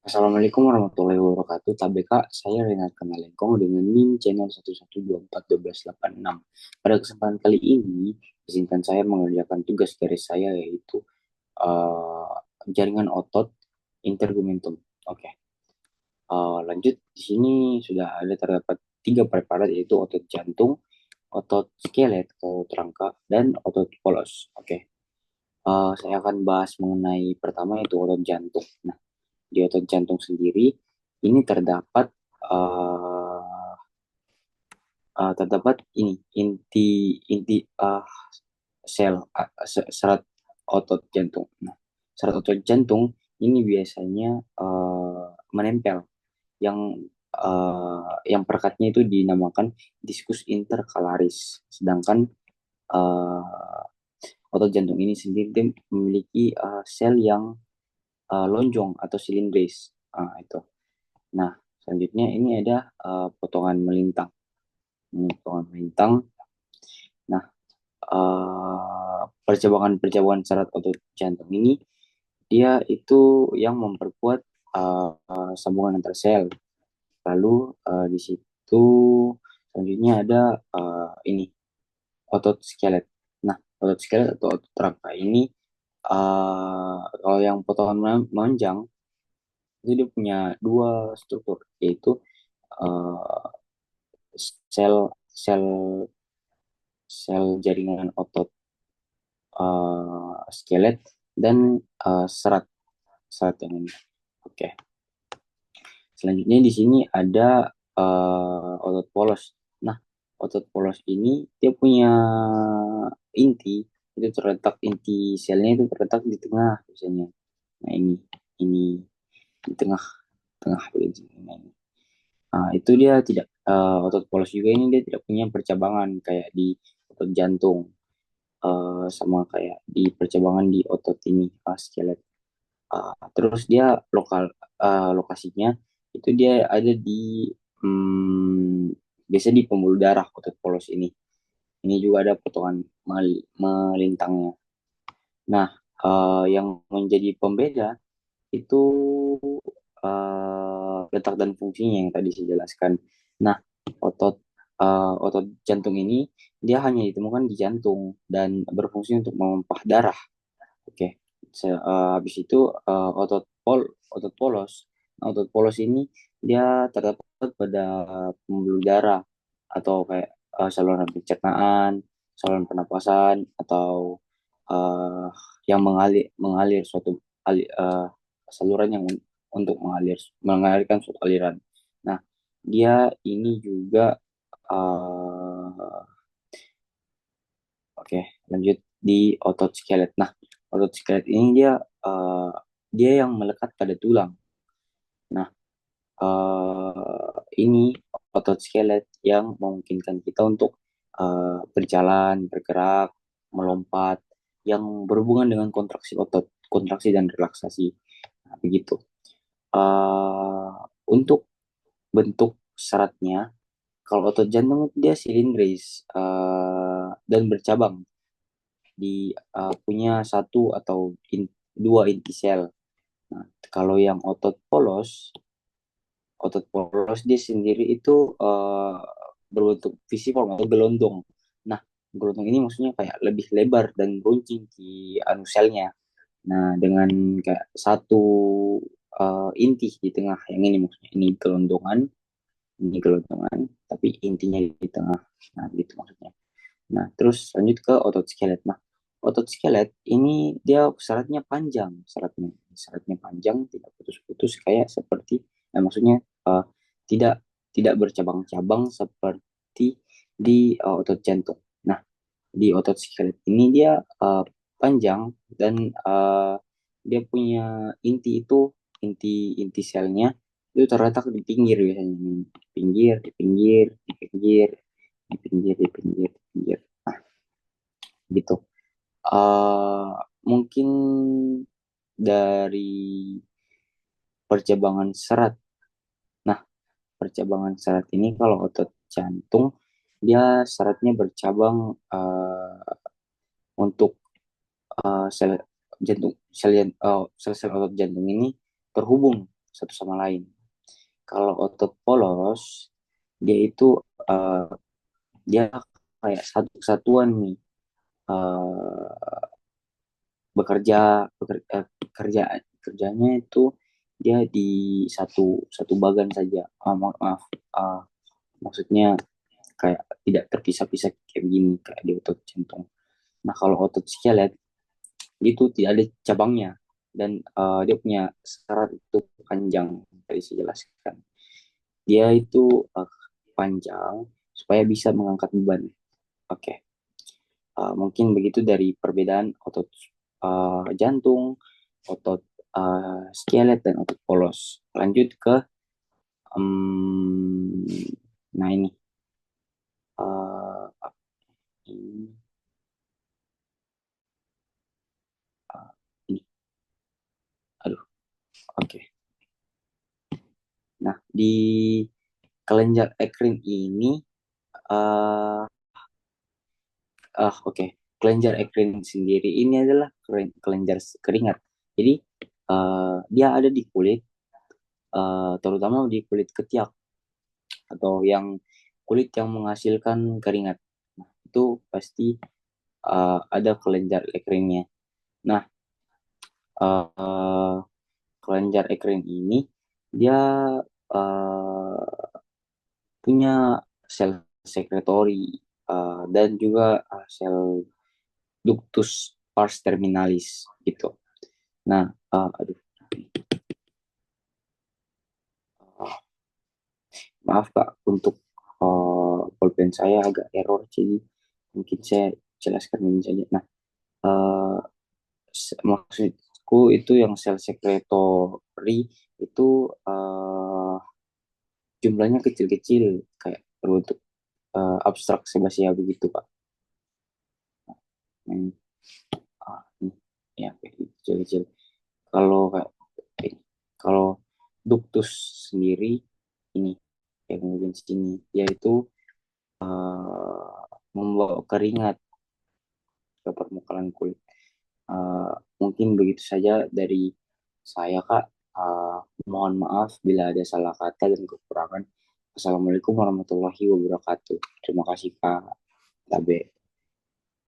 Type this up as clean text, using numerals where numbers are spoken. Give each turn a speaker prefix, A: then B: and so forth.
A: Assalamualaikum warahmatullahi wabarakatuh. TBK, saya Renat Kamalengkong dengan NIM channel 112412886. Pada kesempatan kali ini, izinkan saya mengerjakan tugas dari saya yaitu uh, jaringan otot intergumentum. Oke, lanjut. Di sini sudah ada terdapat tiga preparat yaitu otot jantung, otot skelet atau otot rangka, dan otot polos. Oke, saya akan bahas mengenai pertama yaitu otot jantung. Nah, di otot jantung sendiri ini terdapat uh, ini inti inti sel serat otot jantung. Nah, serat otot jantung ini biasanya menempel yang yang perekatnya itu dinamakan diskus intercalaris. Sedangkan uh, otot jantung ini sendiri dia memiliki sel yang lonjong atau silindris. Itu. Nah, selanjutnya ini ada potongan melintang. Ini potongan melintang. Nah, percabangan-percabangan syarat otot jantung ini dia itu yang memperkuat sambungan antar sel. Lalu di situ selanjutnya ada ini otot skelet. Nah, otot skelet atau otot rangka ini kalau yang potongan memanjang itu dia punya dua struktur yaitu eh, sel sel sel jaringan otot skelet dan serat serat yang ini. Oke. Selanjutnya di sini ada otot polos. Nah, otot polos ini dia punya inti itu terletak inti selnya itu terletak di tengah biasanya. Nah, ini di tengah tengah begini. Nah, ini. Itu dia tidak otot polos juga ini dia tidak punya percabangan kayak di otot jantung sama kayak di percabangan di otot ini skelet. Terus dia lokasinya itu dia ada di biasanya di pembuluh darah otot polos ini. Ini juga ada potongan melintangnya. Nah, yang menjadi pembeda itu letak dan fungsinya yang tadi saya jelaskan. Nah, otot otot jantung ini dia hanya ditemukan di jantung dan berfungsi untuk memompa darah. Oke. Habis itu otot polos. Nah, otot polos ini dia terdapat pada pembuluh darah atau kayak saluran pencernaan, saluran pernapasan atau eh, yang mengalir suatu saluran yang untuk mengalirkan suatu aliran. Nah, dia ini juga oke, lanjut di otot skelet. Nah, otot skelet ini dia yang melekat pada tulang. Nah, ini otot skelet yang memungkinkan kita untuk berjalan, bergerak, melompat, yang berhubungan dengan kontraksi otot, kontraksi dan relaksasi. Nah, begitu. Eh, untuk bentuk seratnya, kalau otot jantung itu dia silindris dan bercabang di punya satu atau dua inti sel. Nah, kalau yang otot polos dia sendiri itu berbentuk visiform atau gelondong. Nah, gelondong ini maksudnya kayak lebih lebar dan runcing di anu selnya. Nah, dengan kayak satu inti di tengah yang ini maksudnya ini gelondongan, tapi intinya di tengah. Nah, gitu maksudnya. Nah, terus lanjut ke otot skelet. Nah, otot skelet ini dia syaratnya panjang, tidak putus-putus kayak seperti, maksudnya tidak tidak bercabang-cabang seperti di otot jantung. Nah, di otot skelet ini dia panjang dan dia punya inti inti selnya itu terletak di pinggir biasanya, di pinggir, di pinggir, di pinggir, di pinggir, di pinggir, di pinggir. Nah, gitu. eh Mungkin dari percabangan serat. Nah, percabangan serat ini kalau otot jantung dia seratnya bercabang untuk sel jantung sel sel-sel otot jantung ini terhubung satu sama lain. Kalau otot polos, dia itu eh, dia kayak satu kesatuan nih, eh, bekerja kerjanya itu dia di satu satu bagan saja. Maaf, ah, maksudnya kayak tidak terpisah-pisah kayak begini kayak di otot jantung. Nah kalau otot skelet itu tidak ada cabangnya dan dia punya serat itu panjang, tadi saya jelaskan. Dia itu panjang supaya bisa mengangkat beban. Oke. Mungkin begitu dari perbedaan otot jantung, otot skelet, dan otot polos. Lanjut ke, em, nah ini, uh, ini, uh, ini, aduh, oke. Nah, di kelenjar ekrin ini, uh, oke, kelenjar ekrin sendiri ini adalah kelenjar keringat. Jadi, dia ada di kulit, terutama di kulit ketiak atau yang kulit yang menghasilkan keringat. Nah, itu pasti ada kelenjar ekrinnya. Nah, uh, kelenjar ekrin ini dia uh, punya sel sekretori dan juga sel ductus pars terminalis gitu. Nah, aduh, uh, maaf Kak untuk pulpen saya agak error, jadi mungkin saya jelaskan ini saja. Nah, uh, maksudku itu yang sel sekretori itu jumlahnya kecil-kecil kayak berbentuk abstrak sebasia begitu Pak. Hmm, ini, ya kayak gitu, kecil-kecil. Kalau kayak ini, kalau ductus sendiri ini yang kemudian sini yaitu membawa keringat ke permukaan kulit. Mungkin begitu saja dari saya Kak. Uh, Mohon maaf bila ada salah kata dan kekurangan. Assalamualaikum warahmatullahi wabarakatuh. Terima kasih Kak Tabe.